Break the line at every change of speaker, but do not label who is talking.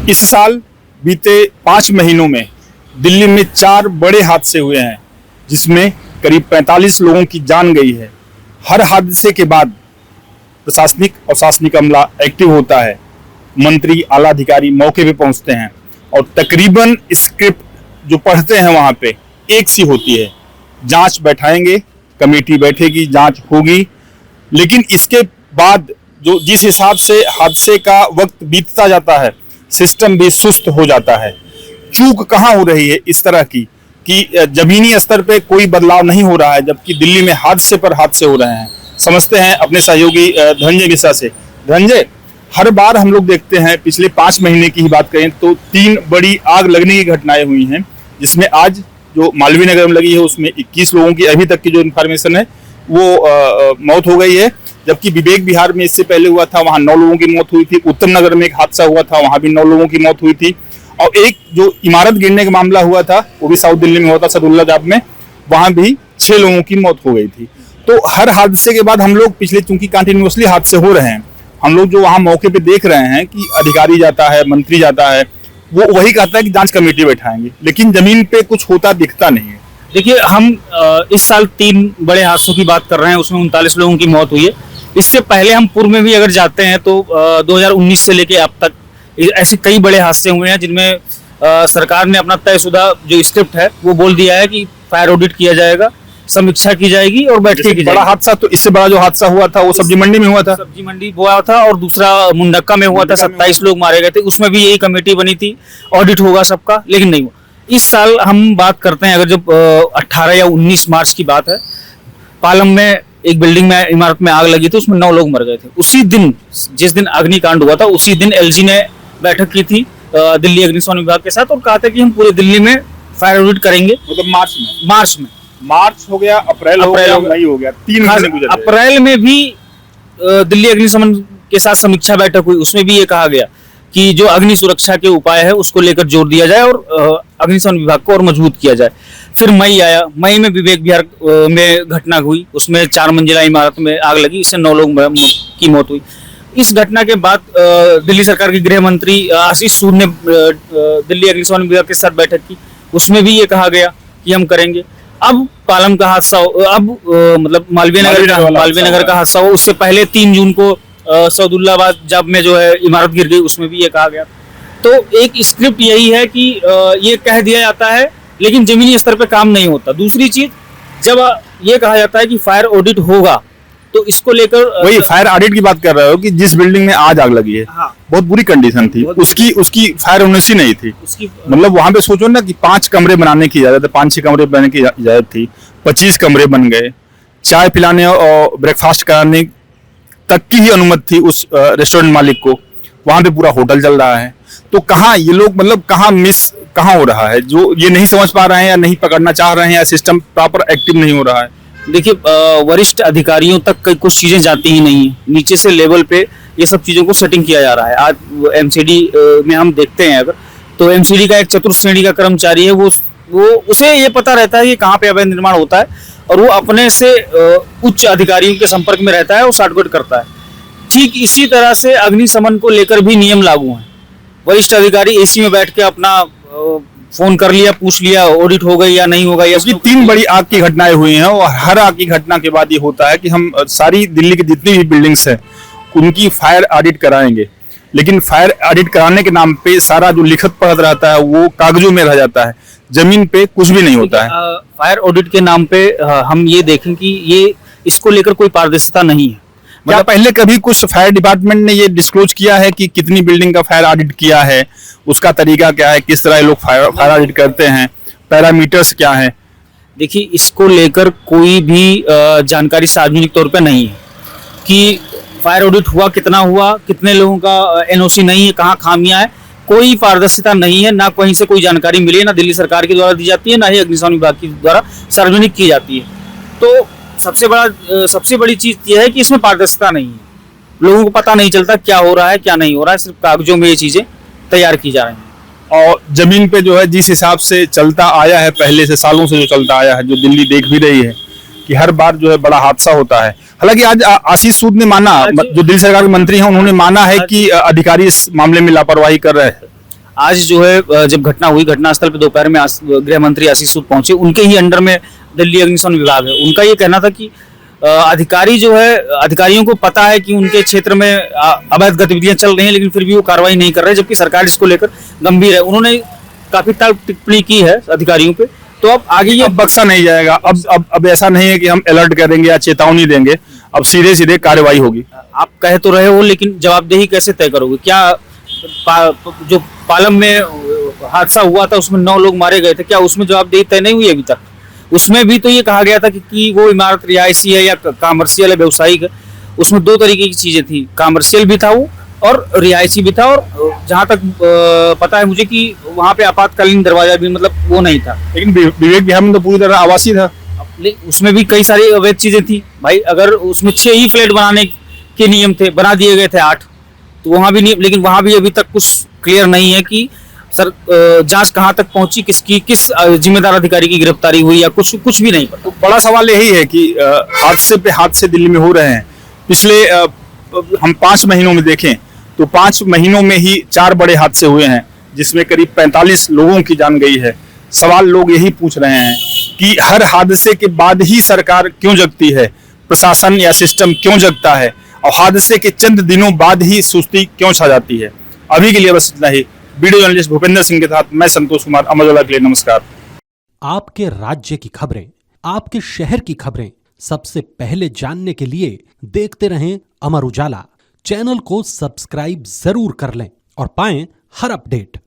इस साल बीते 5 महीनों में दिल्ली में 4 बड़े हादसे हुए हैं, जिसमें करीब 45 लोगों की जान गई है। हर हादसे के बाद प्रशासनिक और शासनिक अमला एक्टिव होता है, मंत्री आला अधिकारी मौके पे पहुंचते हैं और तकरीबन स्क्रिप्ट जो पढ़ते हैं वहां पे एक सी होती है। जांच बैठाएंगे, कमेटी बैठेगी, जांच होगी, लेकिन इसके बाद जो जिस हिसाब से हादसे का वक्त बीतता जाता है, सिस्टम भी सुस्त हो जाता है। चूक कहाँ हो रही है इस तरह की कि जमीनी स्तर पे कोई बदलाव नहीं हो रहा है, जबकि दिल्ली में हादसे पर हादसे हो रहे हैं। समझते हैं अपने सहयोगी धनंजय मिश्रा से। धनंजय, हर बार हम लोग देखते हैं, पिछले 5 महीने की ही बात करें तो 3 बड़ी आग लगने की घटनाएं हुई हैं, जिसमें आज जो मालवीय नगर में लगी है उसमें 21 लोगों की अभी तक की जो इन्फॉर्मेशन है वो मौत हो गई है, जबकि विवेक विहार में इससे पहले हुआ था, वहां 9 लोगों की मौत हुई थी। उत्तम नगर में एक हादसा हुआ था, वहां भी 9 लोगों की मौत हुई थी। और एक जो इमारत गिरने का मामला हुआ था वो भी साउथ दिल्ली में हुआ था, सदुल्ला जाब में, वहां भी 6 लोगों की मौत हो गई थी। तो हर हादसे के बाद हम लोग पिछले, चूंकि कंटिन्यूअसली हादसे हो रहे हैं, हम लोग जो वहां मौके पे देख रहे हैं कि अधिकारी जाता है, मंत्री जाता है, वो वही कहता है कि जांच कमेटी बैठाएंगे, लेकिन जमीन पे कुछ होता दिखता नहीं है।
देखिए, हम इस साल 3 बड़े हादसों की बात कर रहे हैं, उसमें 39 लोगों की मौत हुई है। इससे पहले हम पूर्व में भी अगर जाते हैं तो 2019 से लेके अब तक ऐसे कई बड़े हादसे हुए हैं, जिनमें सरकार ने अपना तयशुदा जो स्क्रिप्ट है वो बोल दिया है कि फायर ऑडिट किया जाएगा, समीक्षा की जाएगी और बैठकें की जाएगी।
बड़ा हादसा तो इससे बड़ा जो हादसा हुआ था वो सब्जी मंडी में हुआ था।
सब्जी मंडी हुआ था और दूसरा मुंडक्का में हुआ था, 27 लोग मारे गए थे। उसमें भी यही कमेटी बनी थी, ऑडिट होगा सबका, लेकिन नहीं हुआ। इस साल हम बात करते हैं, अगर जब 18 या 19 मार्च की बात है, पालम में एक बिल्डिंग में, इमारत में आग लगी थी, उसमें 9 लोग मर गए थे। उसी दिन, जिस दिन अग्निकांड हुआ था, उसी दिन एलजी ने बैठक की थी दिल्ली अग्निशमन विभाग के साथ और कहा था कि हम पूरे दिल्ली में फायर ऑडिट करेंगे।
मतलब मार्च में
मार्च
हो गया, अप्रैल हो गया, मई हो गया, 3 महीने गुजर गए।
अप्रैल में भी दिल्ली अग्निशमन के साथ समीक्षा बैठक हुई, उसमें भी ये कहा गया कि जो अग्नि सुरक्षा के उपाय है उसको लेकर जोर दिया जाए और अग्निशमन विभाग को और मजबूत किया जाए। फिर मई आया, मई में विवेक विहार में घटना हुई, उसमें 4 मंजिला इमारत में आग लगी, इससे 9 लोग की मौत हुई। इस घटना के बाद दिल्ली सरकार के गृह मंत्री आशीष सूद ने दिल्ली अग्निशमन विभाग के साथ बैठक की, उसमें भी ये कहा गया कि हम करेंगे। अब पालम का हादसा, अब मतलब मालवीय नगर का हादसा हो, उससे पहले 3 जून को सदुल्लाबाद जाब में जो है इमारत गिर गई, उसमें भी ये कहा गया। तो एक स्क्रिप्ट यही है कि ये कह दिया जाता है, लेकिन जमीनी स्तर पे काम नहीं होता। दूसरी चीज, जब ये कहा जाता है कि फायर ऑडिट होगा, तो इसको लेकर
वही फायर ऑडिट की बात कर रहे हो कि जिस बिल्डिंग में आज आग लगी है,
हाँ,
बहुत बुरी कंडीशन थी, उसकी फायर ऑनेसी नहीं थी। मतलब वहां पे सोचो ना कि 5 कमरे बनाने की इजाजत है, 5-6 कमरे बनाने की इजाजत थी, 25 कमरे बन गए, चाय पिलाने और ब्रेकफास्ट कराने तक की ही अनुमति थी उस रेस्टोरेंट मालिक को। वहां पे पूरा होटल चल रहा है। तो कहाँ ये लोग, मतलब कहाँ हो रहा है, जो ये नहीं समझ पा रहे हैं या नहीं पकड़ना चाह रहे हैं, या सिस्टम प्रॉपर एक्टिव नहीं हो रहा है।
देखिए, वरिष्ठ अधिकारियों तक कुछ चीजें जाती ही नहीं है, नीचे से लेवल पे ये सब चीजों को सेटिंग किया जा रहा है। आज एमसीडी में हम देखते हैं अगर, तो एमसीडी का एक चतुर्थ श्रेणी का कर्मचारी है, वो उसे ये पता रहता है कि कहाँ पे अवैध निर्माण होता है, और वो अपने से उच्च अधिकारियों के संपर्क में रहता है और साठगढ़ करता है। ठीक इसी तरह से अग्निशमन को लेकर भी नियम लागू हैं। वरिष्ठ अधिकारी एसी में बैठ के अपना फोन कर लिया, पूछ लिया ऑडिट हो गई या नहीं होगा। या
3 बड़ी आग की घटनाएं हुई हैं और हर आग की घटना के बाद ये होता है कि हम सारी दिल्ली की जितनी भी बिल्डिंग्स हैं उनकी फायर ऑडिट कराएंगे, लेकिन फायर ऑडिट कराने के नाम पे सारा जो लिखत पढ़त रहता है वो कागजों में रह जाता है, जमीन पे कुछ भी नहीं होता है।
फायर ऑडिट के नाम पे हम ये देखें कि ये इसको लेकर कोई पारदर्शिता नहीं है।
मतलब पहले कभी कुछ फायर डिपार्टमेंट ने ये डिस्क्लोज किया है कि कितनी बिल्डिंग का फायर ऑडिट किया है, उसका तरीका क्या है, किस तरह लोग फायर ऑडिट करते हैं, पैरामीटर्स क्या है?
देखिए, इसको लेकर कोई भी जानकारी सार्वजनिक तौर पे नहीं है कि फायर ऑडिट हुआ, कितना हुआ, कितने लोगों का एनओसी नहीं है, कहाँ खामियां है, कोई पारदर्शिता नहीं है। ना कहीं से कोई जानकारी मिली है, ना दिल्ली सरकार के द्वारा दी जाती है, ना ही अग्निशमन विभाग के द्वारा सार्वजनिक की जाती है। तो सबसे बड़ी चीज यह है कि इसमें पारदर्शिता नहीं है, लोगों को पता नहीं चलता क्या हो रहा है, क्या नहीं हो रहा है, सिर्फ कागजों में ये चीजें तैयार की जा रही हैं।
और जमीन पे जो है जिस हिसाब से चलता आया है, पहले से सालों से जो चलता आया है, जो दिल्ली देख भी रही है कि हर बार जो है बड़ा हादसा होता है। हालांकि आज आशीष सूद ने माना, जो दिल्ली सरकार के मंत्री हैं, उन्होंने माना है कि अधिकारी इस मामले में लापरवाही कर रहे हैं।
आज जो है जब घटना हुई, घटनास्थल पे दोपहर में गृह मंत्री आशीष सूद पहुंचे, उनके ही अंडर में दिल्ली अग्निशमन विभाग है। उनका ये कहना था कि अधिकारी जो है, अधिकारियों को पता है कि उनके क्षेत्र में अवैध गतिविधियां चल रही हैं, लेकिन फिर भी वो कार्रवाई नहीं कर रहे, जबकि सरकार इसको लेकर गंभीर है। उन्होंने काफी टिप्पणी की है अधिकारियों पे। तो अब आगे ये
अब बख्शा नहीं जाएगा। अब ऐसा नहीं है कि हम अलर्ट करेंगे या चेतावनी देंगे, अब सीधे सीधे कार्रवाई होगी।
आप कह तो रहे हो, लेकिन जवाबदेही कैसे तय करोगे? क्या जो पालम में हादसा हुआ था उसमें 9 लोग मारे गए थे, क्या उसमें जवाबदेही तय नहीं हुई अभी तक? उसमें भी तो ये कहा गया था कि वो इमारत रिहायशी है या कॉमर्शियल है, व्यवसायिक है। उसमें 2 तरीके की चीजें थी, कॉमर्शियल भी था वो और रिहायशी भी था। और जहां तक पता है मुझे कि वहां पे आपातकालीन दरवाजा भी मतलब वो नहीं था।
लेकिन विवेक विहार में तो पूरी तरह आवासीय था।
उसमें भी कई सारी अवैध चीजें थी भाई। अगर उसमें 6 ही फ्लैट बनाने के नियम थे, बना दिए गए थे 8, तो वहां भी नियम, लेकिन वहां भी अभी तक कुछ क्लियर नहीं है कि सर जांच कहां तक पहुंची, किस जिम्मेदार अधिकारी की गिरफ्तारी हुई या कुछ भी नहीं पता।
तो बड़ा सवाल यही है कि हादसे पे हादसे दिल्ली में हो रहे हैं। पिछले हम 5 महीनों में देखें तो 5 महीनों में ही 4 बड़े हादसे हुए हैं, जिसमें करीब 45 लोगों की जान गई है। सवाल लोग यही पूछ रहे हैं कि हर हादसे के बाद ही सरकार क्यों जगती है, प्रशासन या सिस्टम क्यों जगता है, और हादसे के चंद दिनों बाद ही सुस्ती क्यों छा जाती है। अभी के लिए बस इतना ही। वीडियो जर्नलिस्ट भूपेंद्र सिंह के साथ मैं संतोष कुमार, अमर उजाला के लिए नमस्कार।
आपके राज्य की खबरें, आपके शहर की खबरें सबसे पहले जानने के लिए देखते रहें अमर उजाला। चैनल को सब्सक्राइब जरूर कर लें और पाएं हर अपडेट।